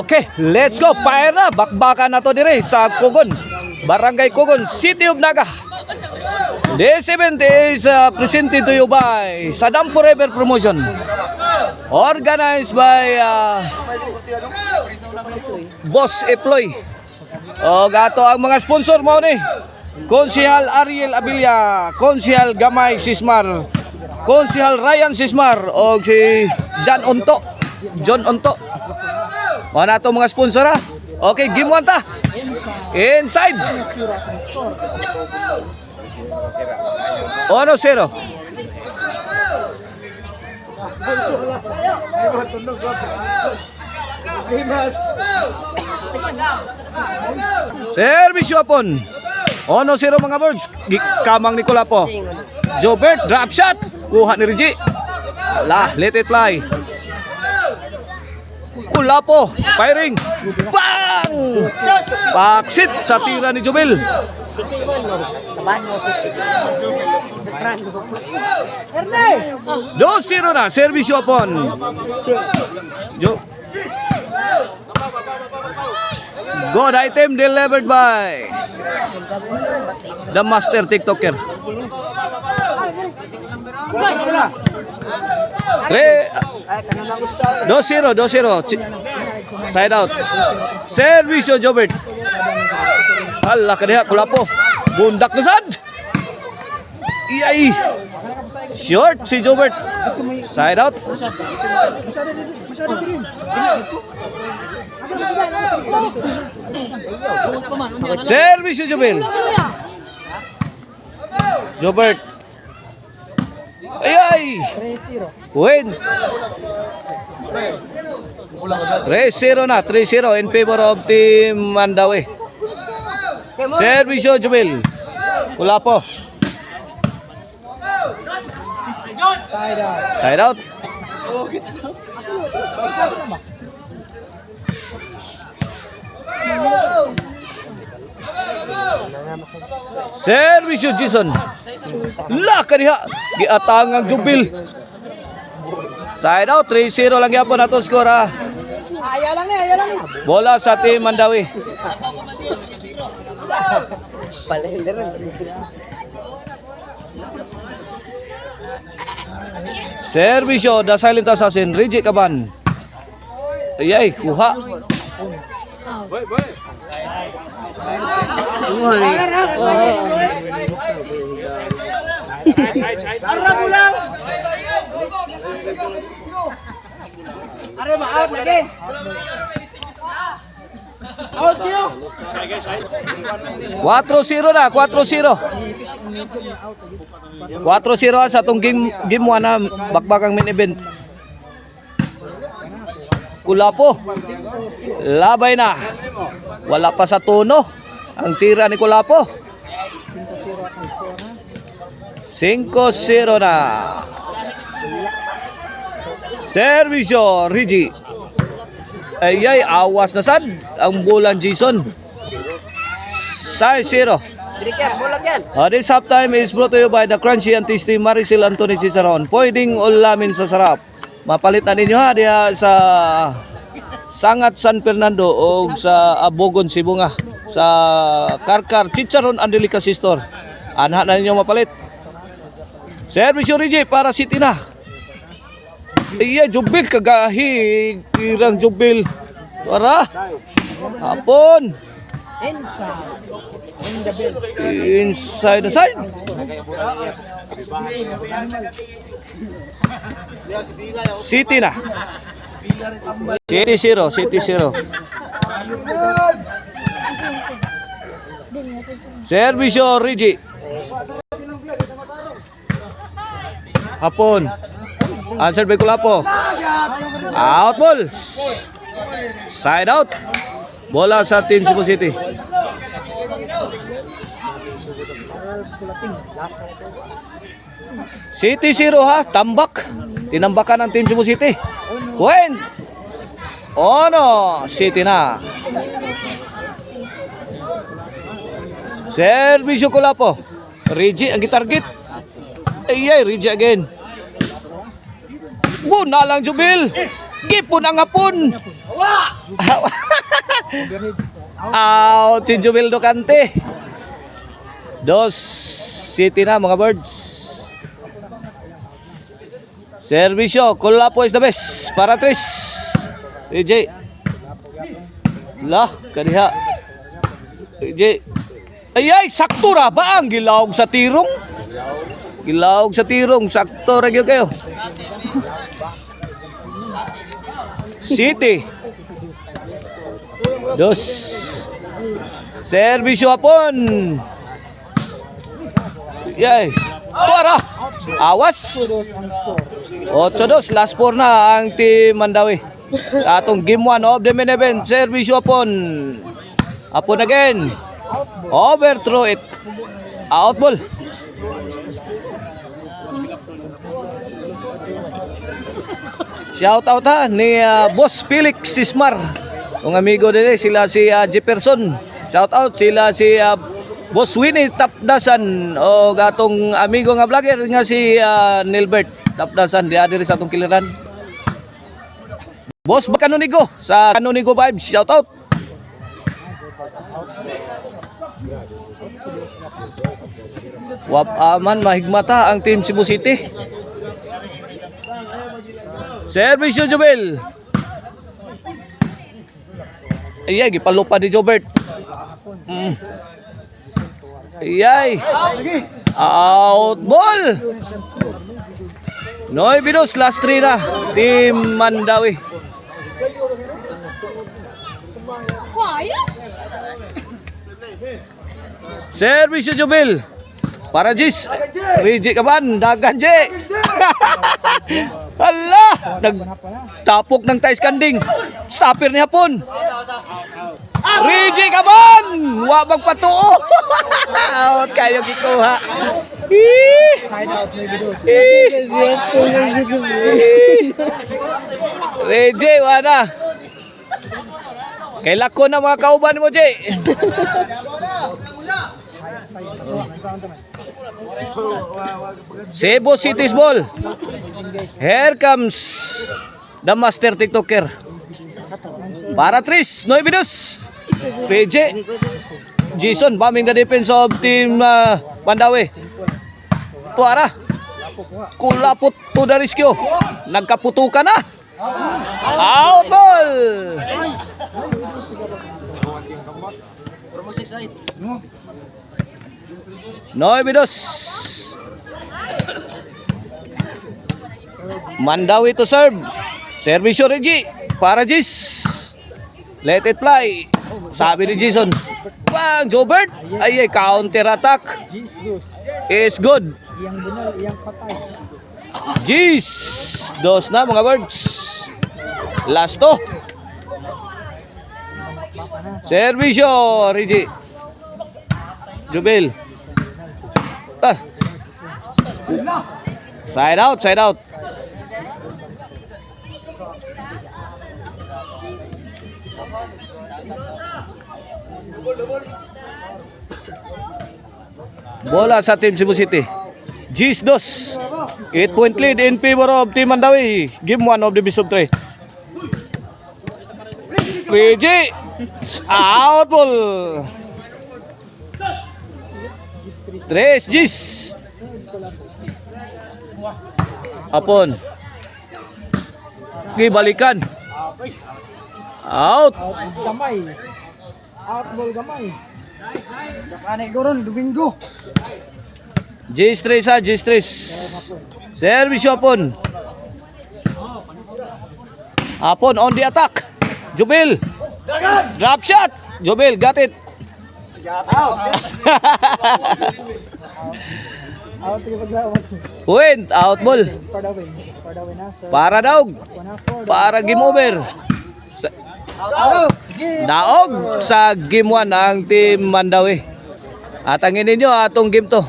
Okay, let's go. Fire na. Bakbakan na to dire sa Kugon. Barangay Kugon, City of Naga. This event is presented to you by Sadam Forever Promotion. Organized by Boss Eploy. O gato ang mga sponsor mo ni. Konsehal Ariel Abilia, Konsehal Gamay Sismar, Konsehal Ryan Sismar o si John Onto. O na to mga sponsor ha. Okay, game 1 ta. Inside. 1-0. Servisyo apon. 1-0 mga birds. Kamang ni Kulapo. Jobert, drop shot. Kuha ni Reggie. Let it fly. Kulapo, firing. Bang! Paksit sa tira ni Jobel. 2-0 na, servisyo apon. Good item delivered by the master TikToker. 2-0. Side out. Servisyo Jobert. Hala kadiha Kulapo. Bundak na sad. Iyay. Short si Jobert. Side out. Servisyo Jobel. Jobert. Ayay. 3-0. Win. 3-0 na. 3-0 in favor of Team Mandawi. Servisyo Jobel. Kulapo. Side out. Servisyo Jason. La kaniha giatang ang Jobel. Side out. 3-0 lang yapon ato score ha. Ayaw lang ni. Bola sa Team Mandawi. Servisyo the silent assassin Reggie Caban. Ayay, kuha. Are maaf lagi. Out yo. 4-0 na, 4-0. 4-0 sa itong game 1 na bakbakang main event. Kulapo. Labay na. Wala pa sa tono ang tira ni Kulapo. 5-0 na. Servisyo Reggie. Ayay, awas na sad ang bulan Jason. 6-0. This halftime is brought to you by the crunchy and tasty Maricel Anthony Ciceron. Pwedeng ulamin sa sarap. Mapalitan ninyo ha diha sa Sangat San Fernando o sa Abogon Sibunga. Sa Karkar Chicharon and Delicacy Store. Anha na ninyo mapalit. Servisyo Reggie para City na. Iya Jobel kagahi kirang Jobel. Para hapon. Inside the side. City na. City 0. Servisyo Reggie. Hapon. Answer by Kulapo. Out ball. Side out. Bola sa Team Cebu City. City 0 ha. Tambak. Tinambakan ng Team Cebu City. Win. No. City na. Servisyo Kulapo. Reggie ang gitarget. Ayay, Reggie again. Guna lang Jubil. Gipon ang hapon. Out si Jubil Docante. 2-City na mga birds. Servisyo, Kulapo is the best. Para 3. DJ. Lah, kaniha. DJ. Ay, sakto ra ba ang gilawog sa tirong? Gilawog sa tirong, sakto ra gyud kayo. City. 2. Servisyo hapon. Yay. Tuara. Awas. 8-2. Last 4 na ang Team Mandawi. Sa atong game 1 of the main event. Servisyo hapon. Hapon again. Overthrow it. Out ball. Shout out ha ni Boss Felix Sismar. Ang amigo din sila si Jefferson. Shout out sila si Boss Winnie Tapdasan o gatong amigo nga vlogger nga si Nilbert Tapdasan di adiri sa atong kiliran. Boss Kanunigo sa Kanunigo Vibes. Shout out. Wap aman mahigmata ang Team Cebu City. Servisyo Jobel. Ayay, gipalupa di Jobert. Ayay. Out ball. Noy bidos last 3 na. Team Mandawi. Servisyo Jobel. Para Jis. Reject ka man. Dagan J. Hala. Nagtapok ng ties kanding. Stopper ni hapon. Reject ka man. Wabang patuo. Out kayo kikuha. Side out may bido. Reject wala. Kaila ko na mga kauban mo, Jay. Cebu City's ball. Here comes the master TikToker. Para 3, 9 minutes. PJ Jason bombing the defense of Team Mandawi. Tuara. Kulapot to the rescue. Nagkaputukan na. Out ball. Noy bidos. Mandawi to serve. Servisyo Regi para Jis. Let it fly. Sabi ni Jason. Bang Jobert. Ay counter attack. Is good. Iyang bunal, iyang patay. Jis. 2 na mga birds. Last to. Servisyo Regi. Jubel. Side out, side out. Bola sa Team Cebu City. G's 2. 8-point lead in favor of Team Mandawi. Game 1 of the best of 3. Regi. Out ball. 3 G's. Apon. Gibalikan. Out. Out gamay. Out ball gamay. Kanay goron Domingo. J3 sa J3. Servisyo Apon. Apon on the attack. Jubil. Drop shot. Jubil got it. Out yung paglawak. Win, out ball. For the win. For the win na. So, Para daog. Para game over. Daog sa game 1 ang Team Mandawi. At ang ninyo atong game to.